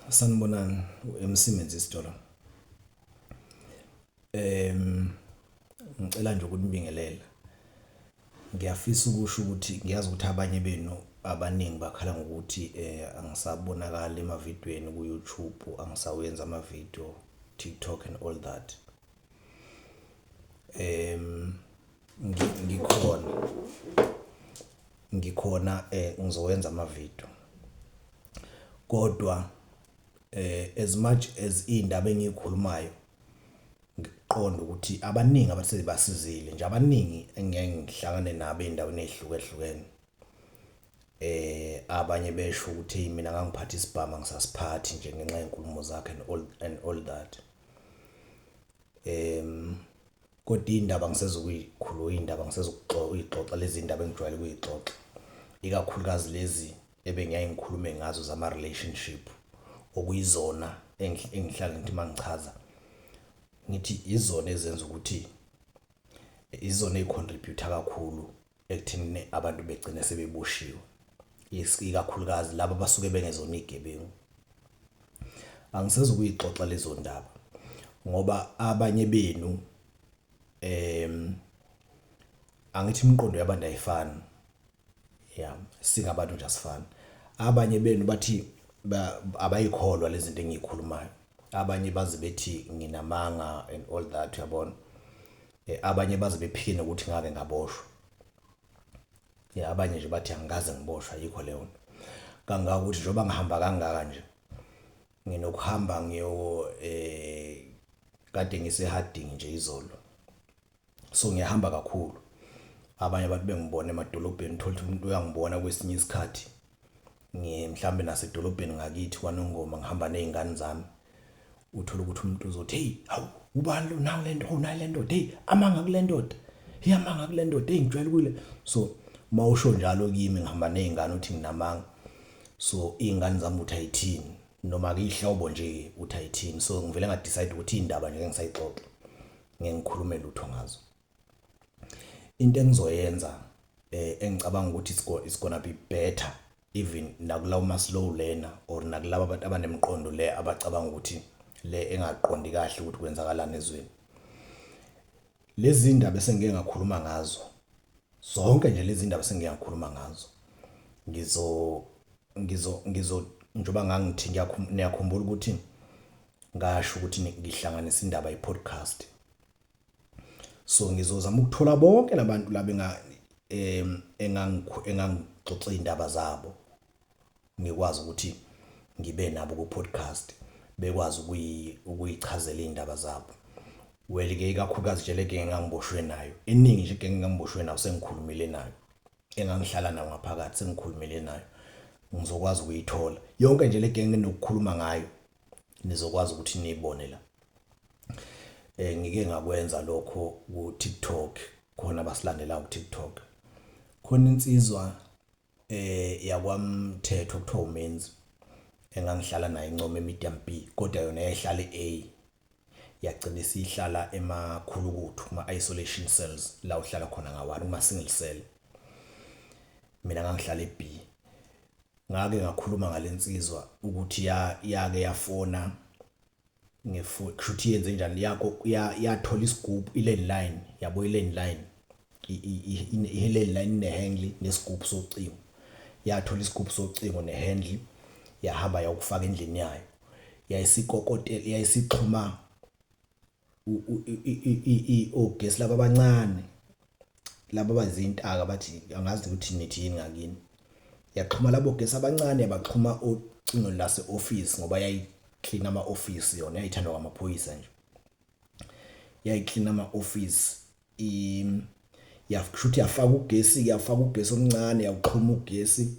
Sanibonani emsebenzi isitolo. Ngicela nje ukunibingelela. Ngiyafisa ukusho ukuthi ngiyazi ukuthi abanye benu abaningi bakhala ngokuthi angisabonakala emavidweni ku YouTube, angisawenza amavideo, TikTok and all that. Ngikhona ngizowenza amavideo. Kodwa as much as indaba engiyikhulumayo ngiqonda ukuthi abaningi abasebasizile nje abaningi engeke ngihlangane nabo endaweni ezihlukahlukene. Abanye besho ukuthi hey mina ngangiphatha isibhamu ngisasiphathi nje ngenxa yenkulumo zakhe and all that. Kodwa indaba ngisezokuyikhuluma, indaba ngisezokuxoxa lezi ndaba engijwayele ukuyixoxa. Ikakhulukazi lezi ebengiyaye ngikhulume ngazo zama relationship okuyizona engihlala ngithi mangichaza ngithi izona ezenza ukuthi izona ezicontribute kakhulu ekuthini abantu begcine sebeboshiwe. Ikakhulukazi laba basuke bengezona igebengu. Angisezo kuyixoxa lezo ndaba ngoba abanye benu angithi imiqondo yabantu ayifani. Singabantu nje asifani. Abanye benu bathi abayikholwa lezi zinto engiyikhulumayo. Abanye bazi bethi nginamanga and all that uyabona. Abanye bazi bephikile ukuthi ngake ngaboshwa. Abanye nje bathi angikaze ngiboshwa yikho leyo nto. Kangaka ukuthi njoba ngihamba kangaka nje nginokuhamba kade ngiseharding nje izolo. So ngiyahamba kakhulu. Abanye abantu bengibona emadolobheni, uthola ukuthi umuntu uyangibona kwesinye isikhathi mhlambe nasedolobheni ngakithi kwaNongoma ngihamba nezingane zami. Uthola ukuthi umuntu uzothi hey hawu ubani lo nawe lento unayo lento hey amanga kule ndoda hey amanga kule ndoda hey ngijwayele kule. So mawusho njalo kimi ngihamba nezingane uthi nginamanga. So izingane zami uthi ayithini noma kuyihlobo nje uthi ayithini. So ngivele ngadecide ukuthi indaba nje engisayixoxa ngeke ngikhulume lutho ngazo. Into engizoyenza engicabanga ukuthi it's gonna be better even nakulawo maslow lena or nakulabo abantu abanemqondo le abacabanga ukuthi le engaqondi kahle ukuthi kwenzakalana ezweni. Lezi ndaba esengeke ngakhuluma ngazo zonke nje lezi ndaba esengeke ngakhuluma ngazo ngizo njoba ngangithi ngiyakhumbula ukuthi ngasho ukuthi ngihlanganisa indaba ye-podcast. So ngizozama ukuthola bonke labantu laba engangixoxa indaba zabo ngikwazi ukuthi ngibe nabo ku podcast bekwazi ukuyichazela indaba zabo. Well ke ikakhulukazi nje leke engangiboshwe nayo eningi nje engangiboshwe nayo sengikhulumile nayo engangihlala nayo ngaphakathi sengikhulumile nayo ngizokwazi ukuyithola yonke nje leke enginokukhuluma ngayo nizokwazi ukuthi niyibone la. Ngike ngakwenza lokho ku TikTok khona basilandela ku TikTok. Khona insizwa yakwamthetho kuthiwa uMenzi engangihlala naye eNcome Medium B kodwa yona yayihlala A yagcina isihlala emakhulukuthu isolation cells la uhlala khona ngawani kuma single cell. Mina ngangihlala eB. Ngake ngakhuluma ngalensizwa ukuthi yake yafona kushuthi yenze njani yakho yathola isigubhu ilandline yabo ilandline ilandline nehandle nesigubhu socingo. Yathola isigubhu socingo nehandle yahamba yakufaka endlini yayo. Yayisikokotela yayisixhuma ogesi laba abancane laba bazintaka bathi angazi ukuthi nithi yini ngakini. Yaxhuma labo gesi abancane yabaxhuma ocingo lase office ngoba clean ama office yona yayithandwa ngamaphoyisa nje. Clean ama office yafushuthi yafaka ugesi omncane yaqhuma ugesi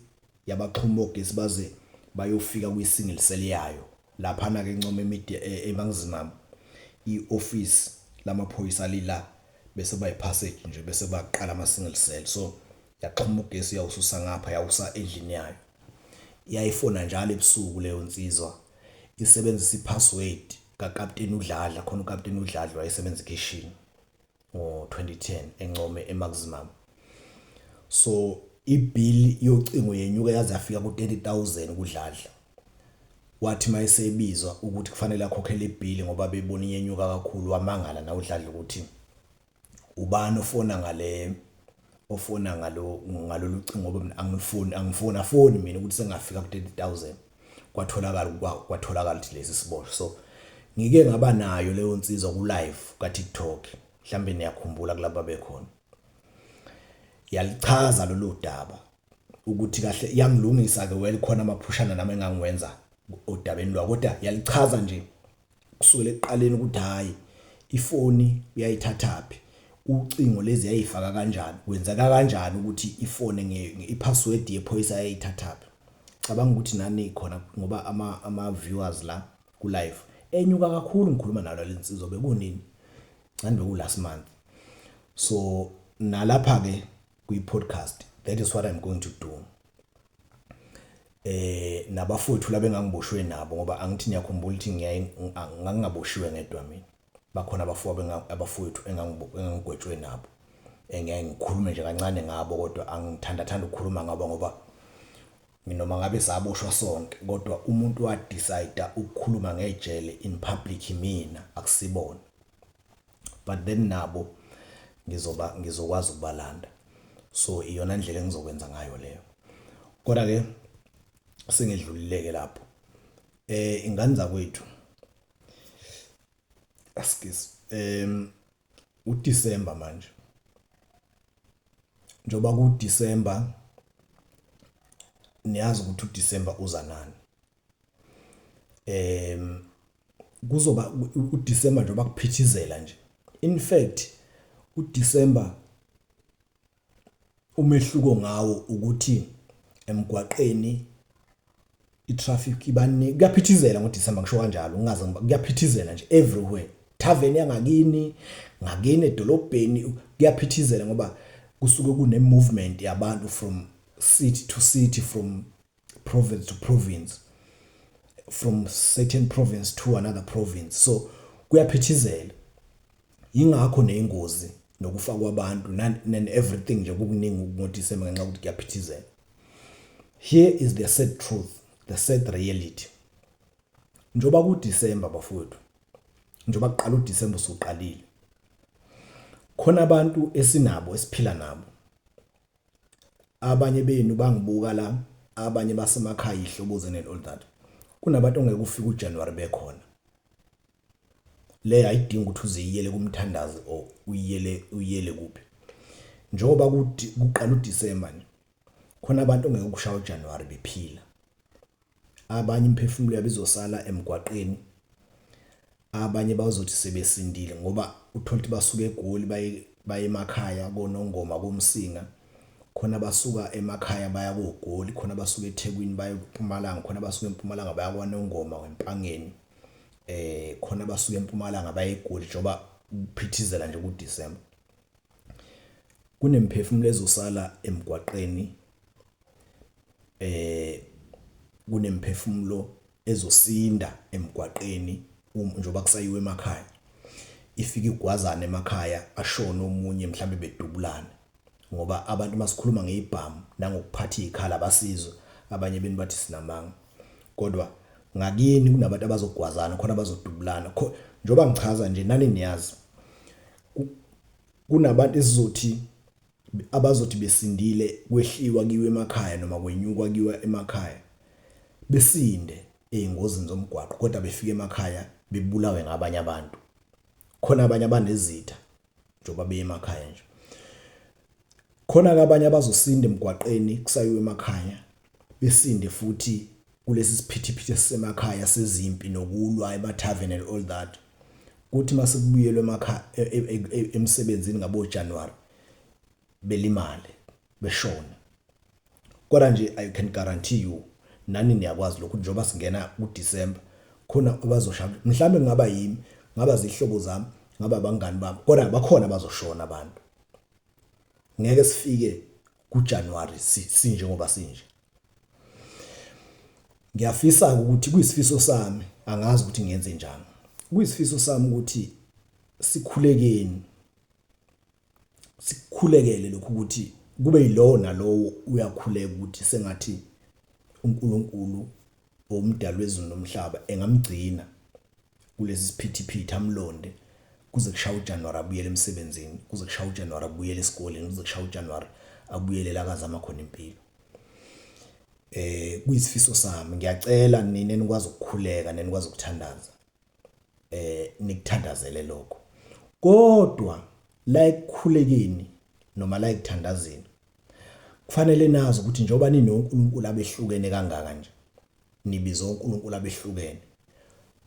yabaxhuma ugesi baze bayofika kwi single cell yayo lapha na ke Encome Media eMangizimama ioffice lamaphoyisa lila bese bayipassage nje bese baqala ama single cell. So yaqhuma ugesi yawususa ngapha yawusa endlini yayo. Yayifona njalo ebusuku leyo nsizwa isebenzisa ipassword kaCaptain uDladla khona uCaptain uDladla wayesebenza eKitchen ngo2010 eNcome eMaximum. So ibill yocingo yenyuka yaze yafika ku 30,000 kuDladla wathi mayesebizwa ukuthi kufanele akhokhele ibill ngoba bebona iyenyuka kakhulu wamangala nawe udladla ukuthi ubani ofona ngalolu cingo ngoba mina angifoni mina ukuthi sengafika ku 30,000 kwatholakala ukuthi lesi siboshwa. So ngike ngaba nayo leyo nsizwa ku live ka TikTok, mhlambe niyakhumbula kulabo bekhona. Yalichaza lolu daba ukuthi kahle yangilungisa ke well khona amaphushana nami engangiwenza odabeni lwa, kodwa yalichaza nje kusukela ekuqaleni ukuthi hayi ifoni uyayithathaphi, ucingo lezi yayifaka kanjani, wenzeka kanjani ukuthi ifoni ipassword yephoyisa yayithathaphi. Cabanga ukuthi nani khona ngoba ama viewers la ku live enyuka kakhulu ngikhuluma nalo lensizwa bekunini ngani beku last month. So nalapha ke kwi podcast that is what I'm going to do. Nabafowethu labe ngangiboshwe nabo ngoba angithi niyakhumbula ukuthi ngangingaboshiwe ngedwa mina. Bakhona abafowethu engangigwetshwe nabo. Engeke ngikhulume nje kancane ngabo kodwa thanda ukukhuluma ngabo ngoba noma ngabe saboshwa sonke kodwa umuntu wa decide ukukhuluma ngejele in public mina akusibona. But then nabo ngizokwazi ukubalanda. So iyona ndlela engizokwenza ngayo leyo. Kodwa ke singedlulileke lapho. Ingane zakwethu askis uDisemba manje. Njoba ku December niyazi ukuthi uDisemba uza nani. Kuzoba uDisemba njoba kuphithizela nje. In fact uDisemba umehluko ngawo ukuthi emgwaqeni itraffic ibani kuyaphithizela ngoDisemba ngisho kanjalo ungaze kuyaphithizela nje everywhere. Tavern yangakini ngakini edolobheni kuyaphithizela ngoba kusuke kune movement yabantu from city to city, from province to province, from certain province to another province. So kuyaphithizela. Ingakho neingozi nokufa kwabantu and everything nje kukuningi ngoDisemba ngenxa ukuthi kuyaphithizela. Here is the sad truth, the sad reality. Njoba ku December bafowethu. Njoba kuqala uDisemba usuqalile. Khona abantu esinabo esiphila nabo. Abanye benu bangibuka la, abanye basemakhaya ihlobozene and all that. Kunabantu ongeke ufike uJanuary bekhona. Le ayidingi ukuthi uziyele kumthandazi o uyele kuphi. Njoba kuqala uDisemba nje. Khona abantu ongeke ukushaya uJanuary bephila. Abanye imphefumulo yabo izosala emgwaqeni. Abanye bazothi sebesindile ngoba uthola ukuthi basuka eGoli baye emakhaya koNongoma koMsinga. Khona basuka emakhaya baya koGoli, khona basuka eThekwini baya eMpumalanga, khona basuka eMpumalanga baya kwaNongoma weMpangeni. Khona basuka eMpumalanga baya eGoli njoba ukuphithizela nje kuDisemba. Kunemphefumulo ezosala emgwaqeni. Kunemphefumulo ezosinda emgwaqeni njoba kusayiwe emakhaya. Ifika igwazana emakhaya ashona omunye mhlambe bedubulana. Ngoba abantu masikhuluma ngeibhamu nangokuphatha ikhala basizwe abanye beni bathi sinamanga. Kodwa ngakini kunabantu abazogwazana khona bazodubulana. Njoba ngichaza nje nani niyazi. Kunabantu abazothi besindile kwehliwa kiwe emakhaya noma kwenyuka kiwe emakhaya. Besinde ezingozini zomgwaqo kodwa befika emakhaya bebulawe ngabanye abantu. Khona abanye abanezitha njoba beye emakhaya nje. Khona abanye abazosinda emgwaqeni kusayiwe emakhaya besinde futhi kulesi siphithiphithi sisemakhaya sezimpi nokulwa emathaveni and all that. Kuthi mase kubuyelwe emakhaya emsebenzini ngabo January belimale beshona. Kodwa nje I can guarantee you nani niyakwazi lokho njoba singena kuDisemba khona abazoshaya mhlambe ngaba yimi ngaba zihlobo zami ngaba abangani bami kodwa bakhona abazoshona abantu. Ngeke sifike kuJanuary sinje ngoba sinje. Ngiyafisa ukuthi kuyisifiso sami angazi ukuthi ngiyenze njani. Kuyisifiso sami ukuthi sikhulekele lokhu ukuthi kube yilo nalowo uyakhuleka ukuthi sengathi uNkulunkulu umdali wezulu nomhlaba engamgcina kulesi siphithiphithi amlonde kuze kushaya uJanuary abuyele emsebenzini, kuze kushaya uJanuary abuyele esikoleni, kuze kushaya uJanuary abuyele la kazama khona impilo. Kuyisifiso sami, ngiyacela nina nikwazi ukukhuleka nenikwazi ukuthandaza, nikuthandazele lokho. Kodwa la ekukhulekeni noma la ekuthandazeni kufanele nazi ukuthi njengoba ninoNkulunkulu abehlukene kangaka nje, nibiza uNkulunkulu abehlukene,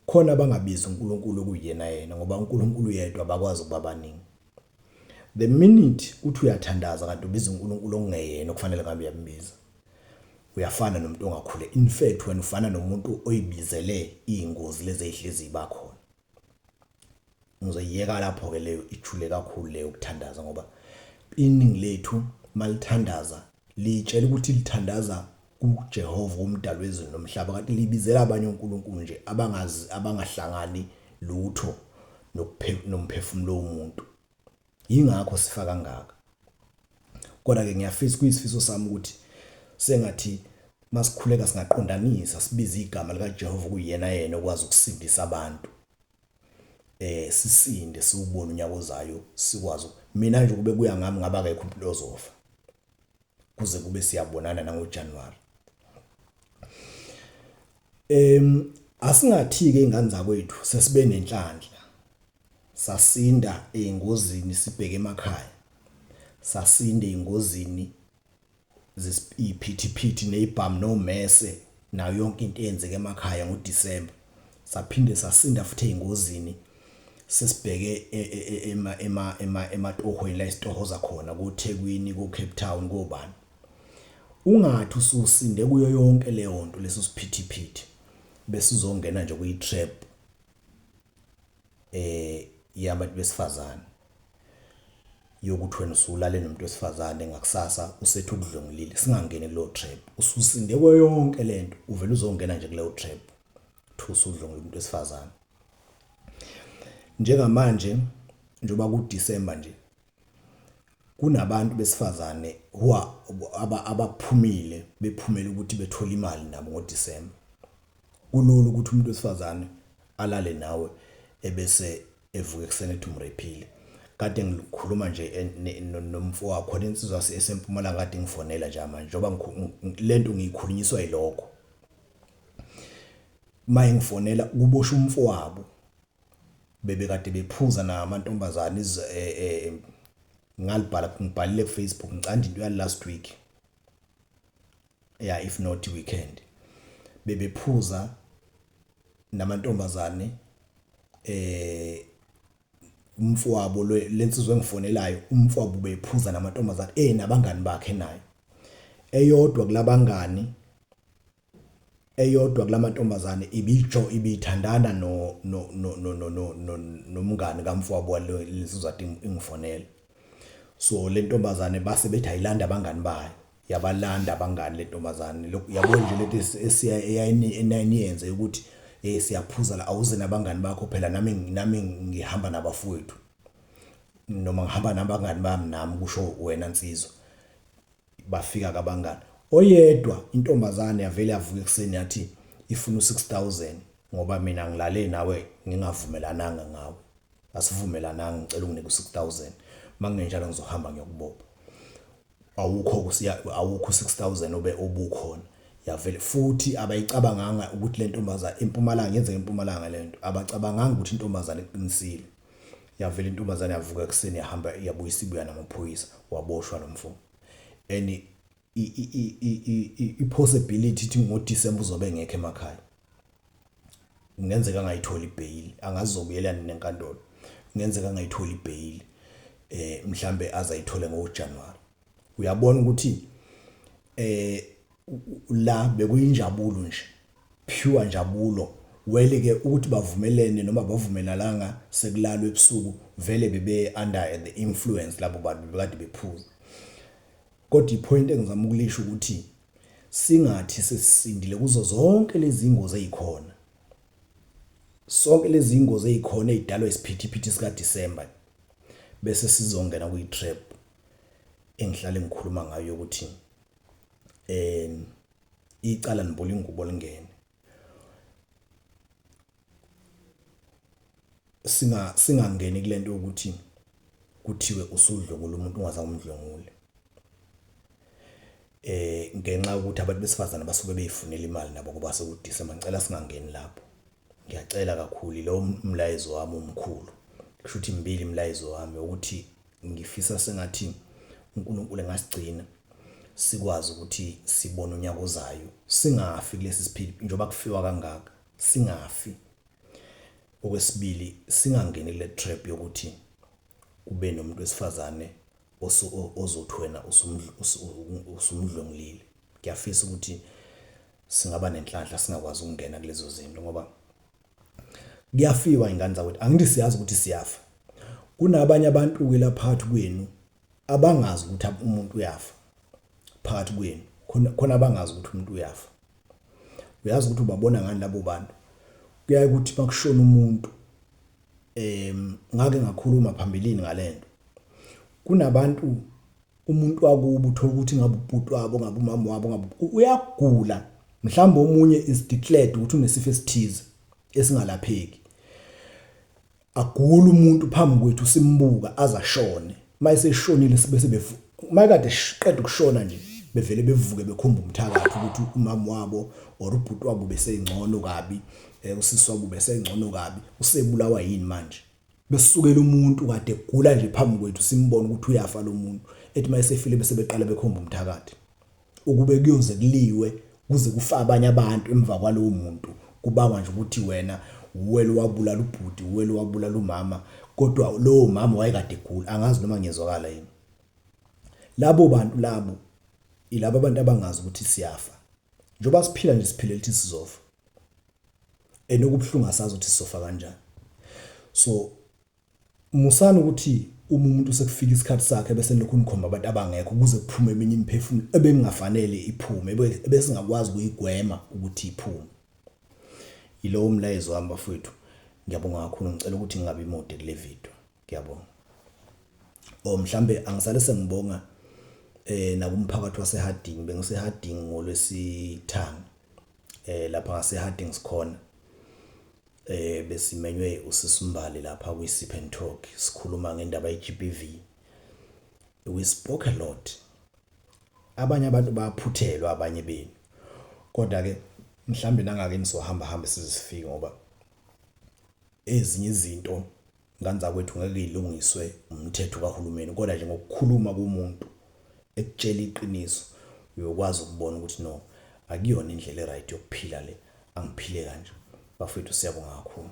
khona abangabiza uNkulunkulu okuyena yena, ngoba uNkulunkulu yedwa abakwazi ukuba abaningi. The minute uthi uyathandaza kanti ubiza uNkulunkulu okungeyena okufanele ngabe uyambiza, uyafana nomuntu ongakhule. In fact wena ufana nomuntu oyibizele ingozi lezi ezihlezi bakhona. Ngizoyiyeka lapho ke leyo ithule kakhulu leyo ukuthandaza, ngoba iningi lethu malithandaza litshela ukuthi lithandaza kuJehova umdali wezulu nomhlaba, kanti libizela abanye uNkulunkulu nje abangahlangani lutho nomphefumulo womuntu. Yingakho sifa kangaka. Kodwa ke ngiyafisa kuyisifiso sami ukuthi sengathi masikhuleka singaqondanisa sibiza igama likaJehova kuyena yena okwazi ukusindisa abantu. Sisinde siubone unyaka ozayo sikwazi. Mina nje kube kuya ngami ngaba akekho umuntu ozofa kuze kube siyabonana nangoJanuary. Asingathi ke ingane zakwethu sesibe nenhlanhla, sasinda engozini sibheke emakhaya, sasinde engozini iphithiphithi nezibhamu nomese nayo yonke into eyenzeke emakhaya ngoDisemba, saphinde sasinda futhi engozini sesibheke ematohweni la isitohoza khona kuThekwini, kuCape Town, kobani. Ungathi ususinde kuyo yonke leyo nto leso siphithiphithi bese uzongena nje kuyitrap yabantu besifazane yokuthi wena usulale nomuntu wesifazane ngakusasa usethu ukudlongilile. Singangeni kulo trap, ususinde kuyo yonke lento uvela uzongena nje kuleyo trap thusa udlongile umuntu wesifazane. Njengamanje njoba kuDisemba nje kunabantu besifazane abaphumile bephumela ukuthi bethola imali nabo ngoDisemba. Kulula ukuthi umuntu wesifazane alale nawe ebese evuka ekuseni ethi umrephile. Kade ngikhuluma nje nomfowabo khona insizwa esempumalanga kade ngifonela nje manje njoba lento ngiyikhulunyiswa yilokho. Maye ngifonela kubosha umfowabo bebekade bephuza namantombazane ngibhalile kuFacebook ngicanda into ya last week, yeah, if not weekend, bebephuza namantombazane umfowabo lensizwe engifonelayo, umfowabo bephuza namantombazane nabangani bakhe naye. Eyodwa kulabangani, eyodwa kulamantombazane ibithandana nomngani kamfowabo walensizwe ati ingifonela. So le ntombazane base bethi ayilanda abangani bayo, yabalanda abangani le ntombazane. Lokho yabona nje lento esiyenze ukuthi siyaphuza la, awuze nabangani bakho phela nami ngihamba nabafowethu noma ngihamba nabangani bami nami kusho wena Nsizwa. Bafika kabangani. Oyedwa intombazane yavele yavuka ekseni yathi ifuna u6000 ngoba mina ngilale nawe ngingavumelananga ngawe. Asivumelananga, ngicela unginike u6000. Mangenjalo ngizohamba ngiyokubopha. Awukho awukho 6000 obukhona. Yavele futhi abayicabanganga ukuthi le ntombazane eMpumalanga yenze eMpumalanga lento. Abacabanganga ukuthi intombazane iqinisile. Yavele intombazane yavuka ekseni yahamba yabuyisa ibuya namaphoyisa, waboshwa nomfo. And i-possibility ukuthi ngoDisemba uzobe ngekho emakhaya. Ngenzeka ngayithola ibail, angazobuyelana nenkantolo. Ngenzeka ngayithola ibail mhlambe azayithole ngoJanuary. Uyabona ukuthi la bekuyinjabulo nje, pure njabulo. Wele ke ukuthi bavumelene noma bavumelalanga sekulalwe ebusuku, vele bebe under the influence labo bantu bekade bephuza. Kodwa ipoint engizama ukulisho ukuthi singathi sesisindile kuzo zonke lezi ingozi ezikhona. Sonke lezi ingozi ezikhona ezidalwa isiphithiphithi sika December bese sizongena kuyitrap engihlale ngikhuluma ngayo ukuthi icala nibole ingubo lingene. singangeni kulento ukuthi kuthiwe usudlungula umuntu ungazange umdlungule. Ngenxa yokuthi abantu besifazane basuke beyifunela imali nabo ngoba sekudicember, ngicela singangeni lapho. Ngiyacela kakhulu lo umlayezo wami omkhulu. Kusho ukuthi imbili imlayezo wami ukuthi ngifisa sengathi uNkulunkulu engasigcina sikwazi ukuthi sibone unyaka ozayo singafi kulesi siphili njengoba kufiwa kangaka, singafi. Okwesibili, singangeni le trap yokuthi kube nomuntu wesifazane ozothi wena usumdlongilile. Ngiyafisa ukuthi singaba nenhlanhla singakwazi ukungena kulezo zinto ngoba kuyafiwa ingane zakwethu. Angithi siyazi ukuthi siyafa. Kunabanye abantu ke lapha kwenu abangazi ukuthi umuntu uyafa phakathi kwenu. Khona abangazi ukuthi umuntu uyafa. Uyazi ukuthi ubabona ngani labo bantu? Kuyaye ukuthi makushona umuntu ngake ngakhuluma phambilini ngalento. Kunabantu umuntu wakubo uthola ukuthi ngabe ubhuti wabo ngabe umama wabo ngabe uyagula, mhlawumbe omunye is declared ukuthi unesifo esithize esingalapheki. Agula umuntu phambi kwethu simbuka azashone. Mayiseshonile sibe mayikade siqeda ukushona nje bevele bevuke bekhomba umthakathi ukuthi umama wabo or ubhuti wabo besengcono kabi, usisi wabo besengcono kabi, usebulawa yini manje. Besukela umuntu kade egula nje phambi kwethu simbona ukuthi uyafa lo muntu. Ethi mayisefile bese beqala bekhomba umthakathi. Ukube kuyoze kuliwe kuze kufa abanye abantu emva kwalowo muntu. Kubangwa nje ukuthi wena uwele wabulala ubhuti, uwele wabulala umama, kodwa lowo mama wayekade egula. Angazi noma ngiyezwakala yini. Labo bantu labo ilabo abantu abangazi ukuthi siyafa. Njoba siphila nje siphile lithi sizofa. Enokubhlunga sazi ukuthi sizofa kanjani. So musana ukuthi umuntu sekufika isikhathi sakhe bese lokhu nikhomba abantu abangekho ukuze kuphume eminye imiphefumulo ebengafanele iphume bese ngakwazi ukuyigwema ukuthi iphume. Ilo umlayezo wami bafowethu. Ngiyabonga kakhulu, ngicela ukuthi ngingabi imode kule video. Ngiyabonga. Mhlambe angisale sengibonga nakumphakathi waseHarding. BengiseHarding ngolwesithanga. Lapha ngaseHarding sikhona. Besimenywe usisimbali lapha kwi-Sip and Talk sikhuluma ngendaba ye-GBV. We spoke a lot. Abanye abantu baphuthelwa abanye benu. Kodwa ke mhlambe nangake nizohamba sizifike ngoba ezinye izinto nganza kwethu ngeke ilungiswe umthetho kaHulumeni, kodwa nje ngokukhuluma kumuntu ekutshela iqiniso uyokwazi ukubona ukuthi no akuyona indlela right yokuphila le, angiphile kanje. Bafethu siyabonga kakhulu.